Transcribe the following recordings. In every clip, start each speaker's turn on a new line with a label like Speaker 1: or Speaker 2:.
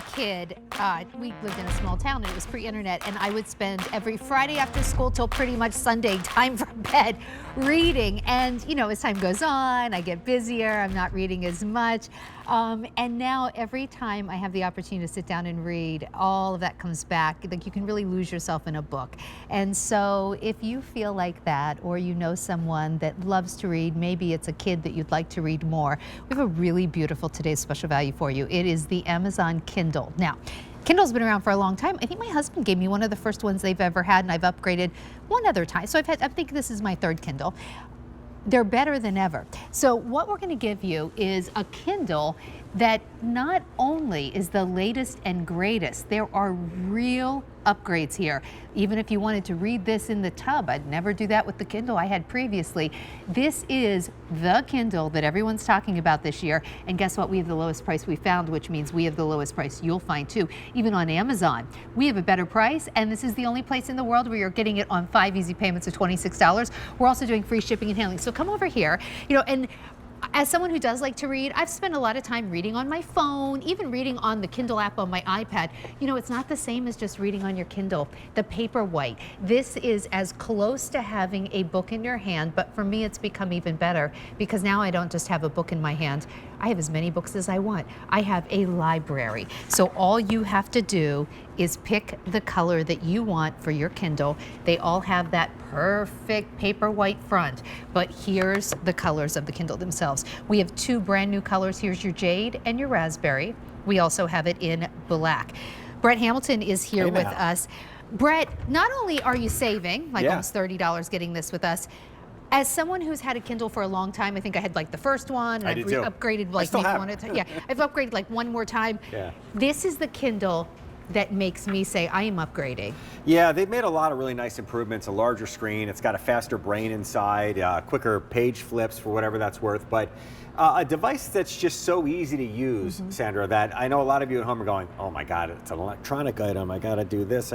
Speaker 1: a kid, we lived in a small town and it was pre-internet, and I would spend every Friday after school till pretty much Sunday, time for bed, reading. And you know, as time goes on, I get busier, I'm not reading as much. And now every time I have the opportunity to sit down and read, all of that comes back. Like, you can really lose yourself in a book. And so if you feel like that, or you know someone that loves to read, maybe it's a kid that you'd like to read more, we have a really beautiful today's special value for you. It is the Amazon Kindle. Now, Kindle's been around for a long time. I think my husband gave me one of the first ones they've ever had, and I've upgraded one other time. So I think this is my third Kindle. They're better than ever. So what we're going to give you is a Kindle that not only is the latest and greatest, there are real upgrades here. Even if you wanted to read this in the tub, I'd never do that with the Kindle I had previously. This is the Kindle that everyone's talking about this year. And guess what? We have the lowest price we found, which means we have the lowest price you'll find too. Even on Amazon, we have a better price, and this is the only place in the world where you're getting it on 5 easy payments of $26. We're also doing free shipping and handling. So come over here, you know, and as someone who does like to read, I've spent a lot of time reading on my phone, even reading on the Kindle app on my iPad. You know, it's not the same as just reading on your Kindle. The Paperwhite, this is as close to having a book in your hand, but for me it's become even better because now I don't just have a book in my hand. I have as many books as I want. I have a library. So all you have to do is pick the color that you want for your Kindle. They all have that perfect Paperwhite front, but here's the colors of the Kindle themselves. We have 2 brand new colors. Here's your jade and your raspberry. We also have it in black. Brett Hamilton is here with us. Brett, not only are you saving like almost $30 getting this with us, as someone who's had a Kindle for a long time, I think I had like the first one, and I've upgraded like maybe one at a time. Yeah, I've upgraded like one more time. Yeah. This is the Kindle that makes me say I am upgrading.
Speaker 2: Yeah, they've made a lot of really nice improvements, a larger screen, it's got a faster brain inside, quicker page flips for whatever that's worth, but a device that's just so easy to use, Sandra, that I know a lot of you at home are going, oh my God, it's an electronic item, I gotta do this,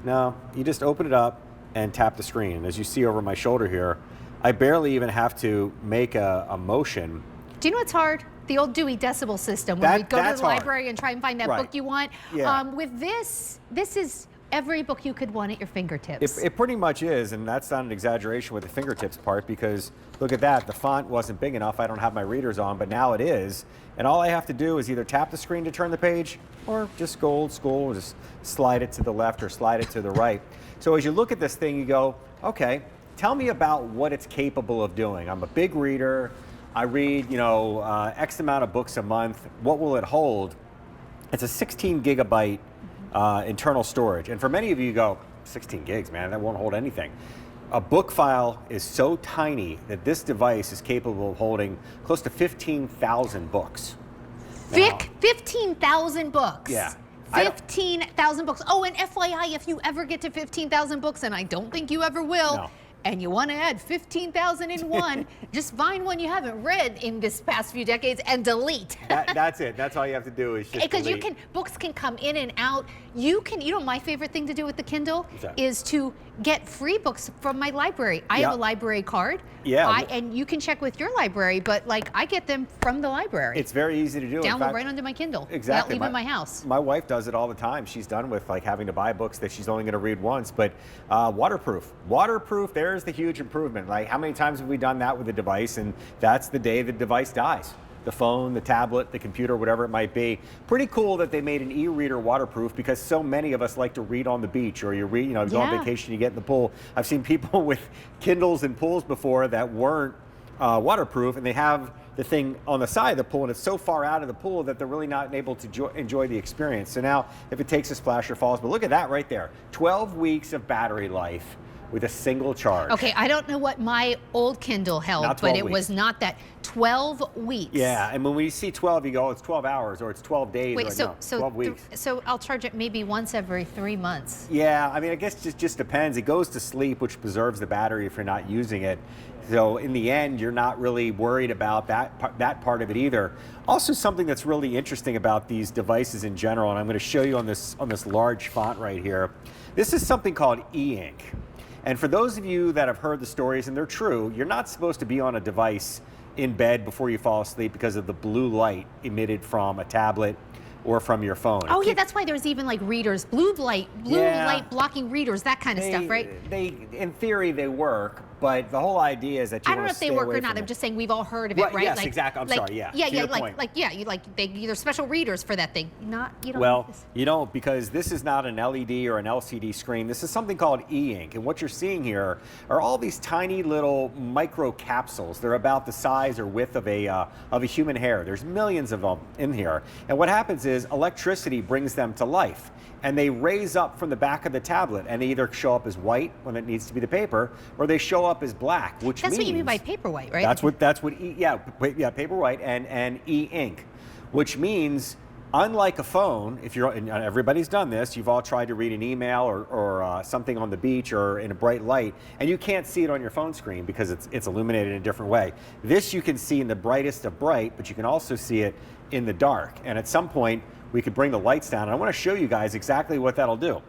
Speaker 2: No, you just open it up and tap the screen. As you see over my shoulder here, I barely even have to make a motion.
Speaker 1: Do you know what's hard? The old Dewey Decimal System, when we go to the library and try and find that book you want. Yeah. With this is every book you could want at your fingertips.
Speaker 2: It pretty much is, and that's not an exaggeration with the fingertips part, because look at that, the font wasn't big enough, I don't have my readers on, but now it is, and all I have to do is either tap the screen to turn the page, or just go old school, just slide it to the left or slide it to the right. So as you look at this thing, you go, okay, tell me about what it's capable of doing. I'm a big reader. I read, you know, X amount of books a month. What will it hold? It's a 16 gigabyte internal storage. And for many of you, go, 16 gigs, man, that won't hold anything. A book file is so tiny that this device is capable of holding close to 15,000 books.
Speaker 1: 15,000 books?
Speaker 2: Yeah.
Speaker 1: 15,000 books. Oh, and FYI, if you ever get to 15,000 books, and I don't think you ever will, and you want to add 15,000 in one, just find one you haven't read in this past few decades and delete.
Speaker 2: That's it. That's all you have to do is just delete.
Speaker 1: Because books can come in and out. You know, my favorite thing to do with the Kindle is to get free books from my library. I have a library card. Yeah. And you can check with your library, but like I get them from the library.
Speaker 2: It's very easy to do.
Speaker 1: Download right onto my Kindle.
Speaker 2: Exactly.
Speaker 1: Without leaving my house.
Speaker 2: My wife does it all the time. She's done with like having to buy books that she's only going to read once, but waterproof. Waterproof, there's the huge improvement. Like, how many times have we done that with a device, and that's the day the device dies? The phone, the tablet, the computer, whatever it might be. Pretty cool that they made an e-reader waterproof, because so many of us like to read on the beach, or you read, you know, go on vacation, you get in the pool. I've seen people with Kindles in pools before that weren't waterproof, and they have the thing on the side of the pool, and it's so far out of the pool that they're really not able to enjoy the experience. So now, if it takes a splash or falls, but look at that right there, 12 weeks of battery life with a single charge.
Speaker 1: Okay, I don't know what my old Kindle held, but it was not that. 12 weeks.
Speaker 2: Yeah, and when we see 12, you go, oh, it's 12 hours, or it's 12 days.
Speaker 1: Wait,
Speaker 2: or
Speaker 1: so
Speaker 2: 12 weeks.
Speaker 1: So I'll charge it maybe once every 3 months.
Speaker 2: Yeah, I mean, I guess it just depends. It goes to sleep, which preserves the battery if you're not using it. So in the end, you're not really worried about that part of it either. Also, something that's really interesting about these devices in general, and I'm going to show you on this large font right here. This is something called e-ink. And for those of you that have heard the stories, and they're true, you're not supposed to be on a device in bed before you fall asleep because of the blue light emitted from a tablet, or from your phone.
Speaker 1: Oh yeah, that's why there's even like readers, blue light blocking readers, that kind of stuff, right?
Speaker 2: In theory, they work, but the whole idea is that you
Speaker 1: I don't know if they work or not. I'm just saying we've all heard of it, right?
Speaker 2: Yes,
Speaker 1: like,
Speaker 2: exactly. I'm sorry. Yeah.
Speaker 1: There's special readers for that thing. You don't.
Speaker 2: Well, you don't, because this is not an LED or an LCD screen. This is something called e-ink, and what you're seeing here are all these tiny little micro capsules. They're about the size or width of a human hair. There's millions of them in here, and what happens is electricity brings them to life, and they raise up from the back of the tablet, and they either show up as white when it needs to be the paper, or they show up as black, which
Speaker 1: that's
Speaker 2: means
Speaker 1: what you mean by Paperwhite, right?
Speaker 2: That's what Paperwhite and e-ink, which means unlike a phone, and everybody's done this, you've all tried to read an email or something on the beach or in a bright light, and you can't see it on your phone screen because it's illuminated in a different way. This you can see in the brightest of bright, but you can also see it in the dark. And at some point, we could bring the lights down, and I want to show you guys exactly what that'll do.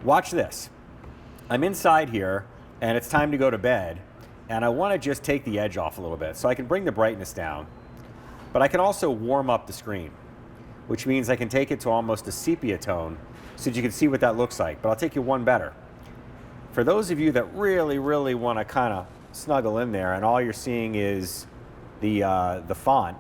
Speaker 2: Watch this. I'm inside here, and it's time to go to bed, and I want to just take the edge off a little bit. So I can bring the brightness down, but I can also warm up the screen, which means I can take it to almost a sepia tone so that you can see what that looks like. But I'll take you one better. For those of you that really, really want to kind of snuggle in there and all you're seeing is the font,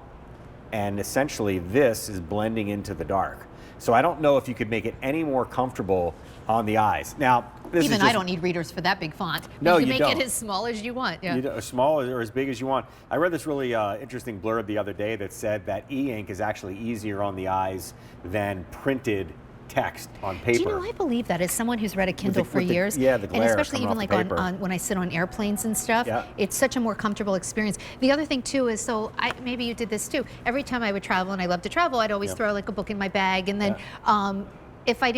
Speaker 2: and essentially this is blending into the dark. So I don't know if you could make it any more comfortable on the eyes. Now,
Speaker 1: even I don't need readers for that big font.
Speaker 2: No,
Speaker 1: you can
Speaker 2: you
Speaker 1: make
Speaker 2: don't.
Speaker 1: it as small as you want. Yeah.
Speaker 2: As small or as big as you want. I read this really interesting blurb the other day that said that e-ink is actually easier on the eyes than printed text on paper.
Speaker 1: Do you know, I believe that as someone who's read a Kindle for years,
Speaker 2: the glare,
Speaker 1: and especially even like
Speaker 2: on
Speaker 1: when I sit on airplanes and stuff, it's such a more comfortable experience. The other thing too is, maybe you did this too, every time I would travel, and I love to travel, I'd always throw like a book in my bag, and then if I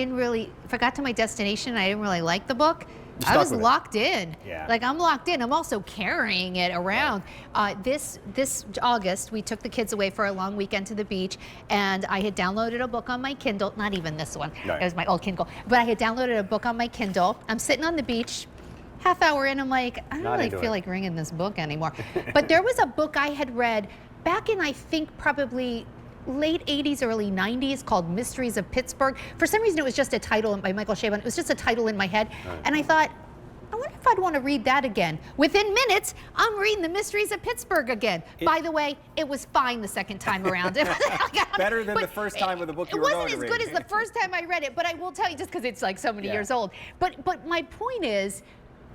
Speaker 1: got to my destination and I didn't really like the book, I was locked in.
Speaker 2: Yeah.
Speaker 1: Like, I'm locked in. I'm also carrying it around. This August, we took the kids away for a long weekend to the beach, and I had downloaded a book on my Kindle. Not even this one. It was my old Kindle. But I had downloaded a book on my Kindle. I'm sitting on the beach, half hour in, I'm like, I don't really feel like reading this book anymore. But there was a book I had read back in, I think, probably late 80s, early 90s, called Mysteries of Pittsburgh. For some reason, it was just a title by Michael Chabon. It was just a title in my head. And I thought, I wonder if I'd want to read that again. Within minutes, I'm reading The Mysteries of Pittsburgh again. By the way, it was fine the second time around.
Speaker 2: Better than the first time with the book you were going to read.
Speaker 1: It wasn't as good as the first time I read it, but I will tell you, just because it's like so many years old. But my point is,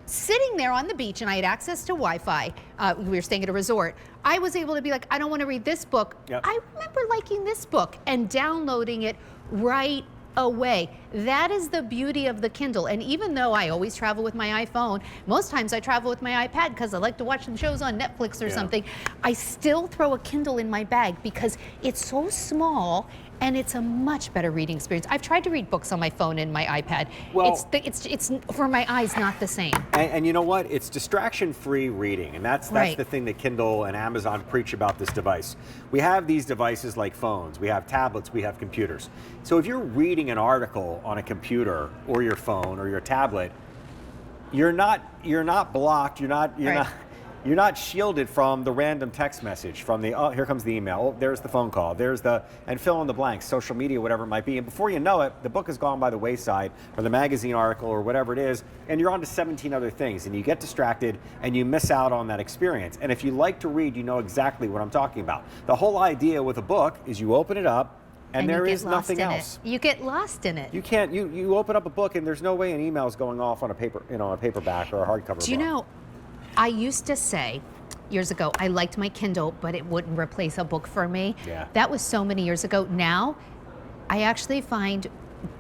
Speaker 1: sitting there on the beach, and I had access to Wi-Fi, we were staying at a resort, I was able to be like, I don't want to read this book. I remember liking this book and downloading it right away. That is the beauty of the Kindle. And even though I always travel with my iPhone, most times I travel with my iPad because I like to watch some shows on Netflix or something, I still throw a Kindle in my bag because it's so small and it's a much better reading experience. I've tried to read books on my phone and my iPad. Well, it's for my eyes not the same.
Speaker 2: And you know what? It's distraction-free reading, and that's the thing that Kindle and Amazon preach about this device. We have these devices like phones, we have tablets, we have computers. So if you're reading an article on a computer or your phone or your tablet, you're not blocked. You're not shielded from the random text message, from the, oh, here comes the email, oh, there's the phone call, and fill in the blanks, social media, whatever it might be. And before you know it, the book has gone by the wayside, or the magazine article, or whatever it is, and you're on to 17 other things, and you get distracted, and you miss out on that experience. And if you like to read, you know exactly what I'm talking about. The whole idea with a book is you open it up, and there is nothing else.
Speaker 1: You get lost in it.
Speaker 2: You can't, you open up a book, and there's no way an email is going off on a paper, a paperback or a hardcover book.
Speaker 1: Do you know, I used to say years ago, I liked my Kindle, but it wouldn't replace a book for me.
Speaker 2: Yeah.
Speaker 1: That was so many years ago. Now, I actually find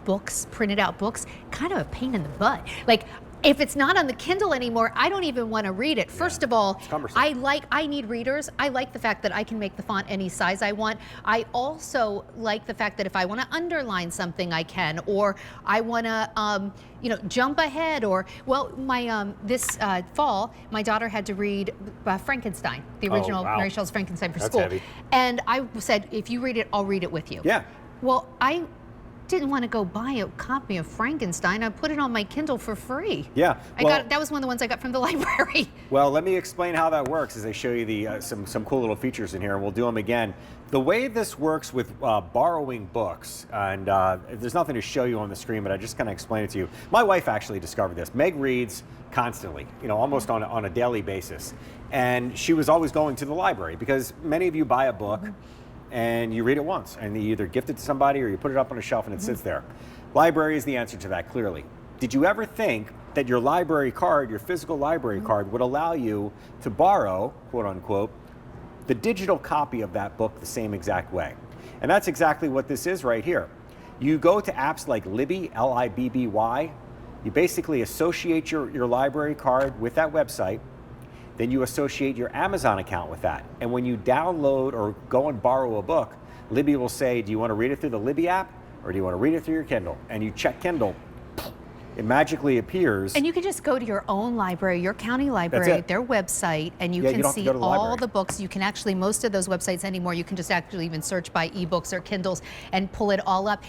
Speaker 1: books, printed out books, kind of a pain in the butt. Like, if it's not on the Kindle anymore, I don't even want to read it. First of all, I need readers. I like the fact that I can make the font any size I want. I also like the fact that if I want to underline something, I can, or I want to, jump ahead, or, well, my this fall, my daughter had to read Frankenstein, the original Mary Shelley's Frankenstein for school.
Speaker 2: Heavy.
Speaker 1: And I said, if you read it, I'll read it with you.
Speaker 2: Yeah.
Speaker 1: Well, didn't want to go buy a copy of Frankenstein. I put it on my Kindle for free.
Speaker 2: Yeah.
Speaker 1: That was one of the ones I got from the library.
Speaker 2: Well, let me explain how that works as I show you the some cool little features in here, and we'll do them again. The way this works with borrowing books, and there's nothing to show you on the screen, but I just kind of explain it to you. My wife actually discovered this. Meg reads constantly, almost on a daily basis. And she was always going to the library because many of you buy a book and you read it once and you either gift it to somebody or you put it up on a shelf and it sits there. Library is the answer to that, clearly. Did you ever think that your library card, your physical library card, would allow you to borrow, quote unquote, the digital copy of that book the same exact way? And that's exactly what this is right here. You go to apps like Libby, L-I-B-B-Y. You basically associate your library card with that website. Then you associate your Amazon account with that. And when you download or go and borrow a book, Libby will say, do you want to read it through the Libby app or do you want to read it through your Kindle? And you check Kindle, it magically appears.
Speaker 1: And you can just go to your own library, your county library, their website, and you can see all the books. You can actually, most of those websites anymore, you can just actually even search by ebooks or Kindles and pull it all up.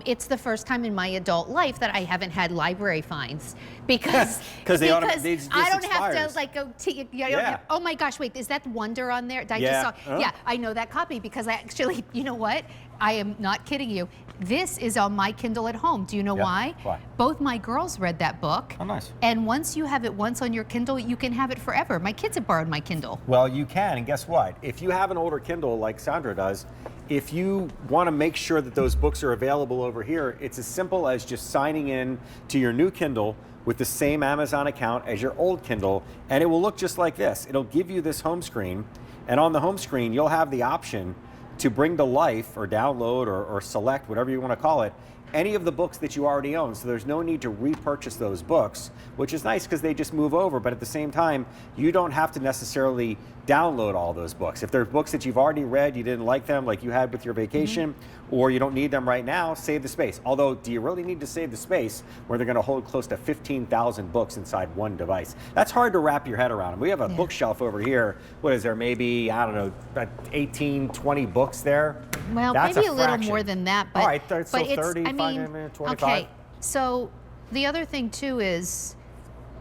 Speaker 1: It's the first time in my adult life that I haven't had library fines because I don't have to like go to, oh my gosh, wait, is that Wonder on there? I just saw, yeah, I know that copy because I actually, you know what? I am not kidding you. This is on my Kindle at home. Do you know why?
Speaker 2: Why?
Speaker 1: Both my girls read that book.
Speaker 2: Oh, nice.
Speaker 1: And once you have it once on your Kindle, you can have it forever. My kids have borrowed my Kindle.
Speaker 2: Well, you can, and guess what? If you have an older Kindle like Sandra does, if you want to make sure that those books are available over here, it's as simple as just signing in to your new Kindle with the same Amazon account as your old Kindle, and it will look just like this. It'll give you this home screen, and on the home screen, you'll have the option to bring to life or download or select, whatever you want to call it, any of the books that you already own. So there's no need to repurchase those books, which is nice because they just move over. But at the same time, you don't have to necessarily download all those books. If there's books that you've already read, you didn't like them like you had with your vacation, or you don't need them right now, save the space. Although, do you really need to save the space where they're going to hold close to 15,000 books inside one device? That's hard to wrap your head around. We have a bookshelf over here. What is there, maybe, I don't know, about 18, 20 books there?
Speaker 1: Well,
Speaker 2: that's
Speaker 1: maybe a little more than that. But,
Speaker 2: all right, so
Speaker 1: but
Speaker 2: 30,
Speaker 1: I mean,
Speaker 2: 25.
Speaker 1: okay, so the other thing too is,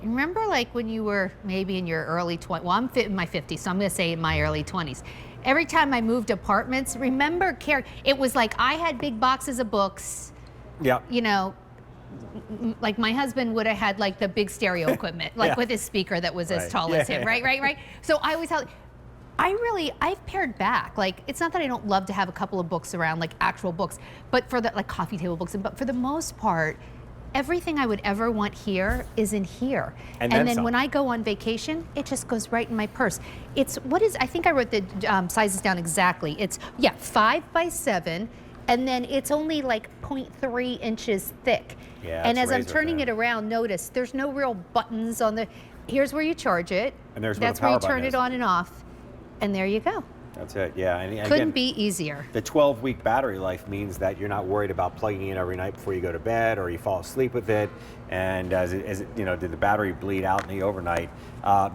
Speaker 1: remember like when you were maybe in your early 20s, well, I'm in my 50s, so I'm gonna say in my early 20s. Every time I moved apartments, remember, it was like I had big boxes of books. Yeah. You know, like my husband would have had like the big stereo equipment, like with his speaker that was as tall as him, right? So I always had, I've pared back. Like, it's not that I don't love to have a couple of books around, like actual books, but for the, like coffee table books, but for the most part, everything I would ever want here is in here. And then when I go on vacation, it just goes right in my purse. It's, I think I wrote the sizes down exactly. It's, 5 by 7, and then it's only like 0.3 inches thick. Yeah, and as I'm turning it around, notice there's no real buttons on the, here's where you charge it.
Speaker 2: And there's
Speaker 1: that's where you turn it on and off. And there you go.
Speaker 2: That's it, yeah. And
Speaker 1: couldn't
Speaker 2: again,
Speaker 1: be easier.
Speaker 2: The 12-week battery life means that you're not worried about plugging in every night before you go to bed or you fall asleep with it. And as it you know, did the battery bleed out in the overnight?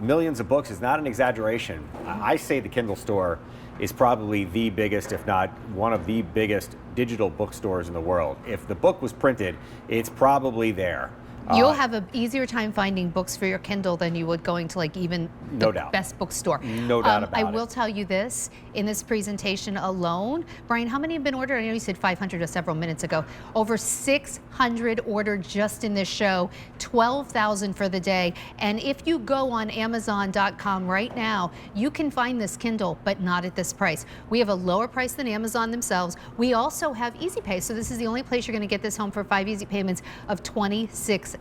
Speaker 2: Millions of books is not an exaggeration. I say the Kindle store is probably the biggest, if not one of the biggest digital bookstores in the world. If the book was printed, it's probably there.
Speaker 1: You'll have an easier time finding books for your Kindle than you would going to like even the best bookstore.
Speaker 2: No doubt about it.
Speaker 1: I will tell you this, in this presentation alone, Brian, how many have been ordered? I know you said 500 several minutes ago. Over 600 ordered just in this show, 12,000 for the day. And if you go on Amazon.com right now, you can find this Kindle, but not at this price. We have a lower price than Amazon themselves. We also have Easy Pay, so this is the only place you're going to get this home for 5 easy payments of $26.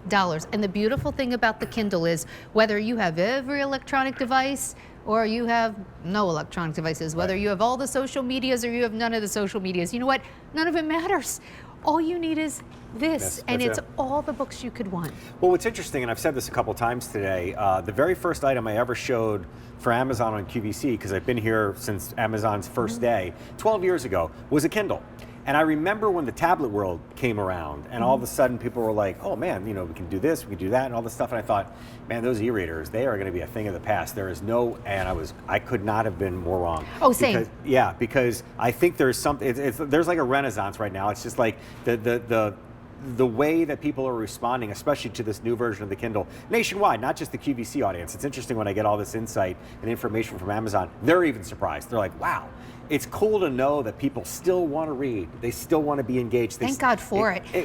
Speaker 1: And the beautiful thing about the Kindle is whether you have every electronic device or you have no electronic devices, whether you have all the social medias or you have none of the social medias, you know what? None of it matters. All you need is this, and it's all the books you could want.
Speaker 2: Well, what's interesting, and I've said this a couple times today, the very first item I ever showed for Amazon on QVC, because I've been here since Amazon's first day, 12 years ago, was a Kindle. And I remember when the tablet world came around, and all of a sudden people were like, "Oh man, we can do this, we can do that," and all this stuff. And I thought, man, those e-readers, they are going to be a thing of the past. There is no, and I could not have been more wrong.
Speaker 1: Oh, same.
Speaker 2: Because I think there's something. There's like a renaissance right now. It's just like the way that people are responding, especially to this new version of the Kindle, nationwide, not just the QVC audience. It's interesting when I get all this insight and information from Amazon, they're even surprised. They're like, wow, it's cool to know that people still want to read. They still want to be engaged.
Speaker 1: Thank God for it.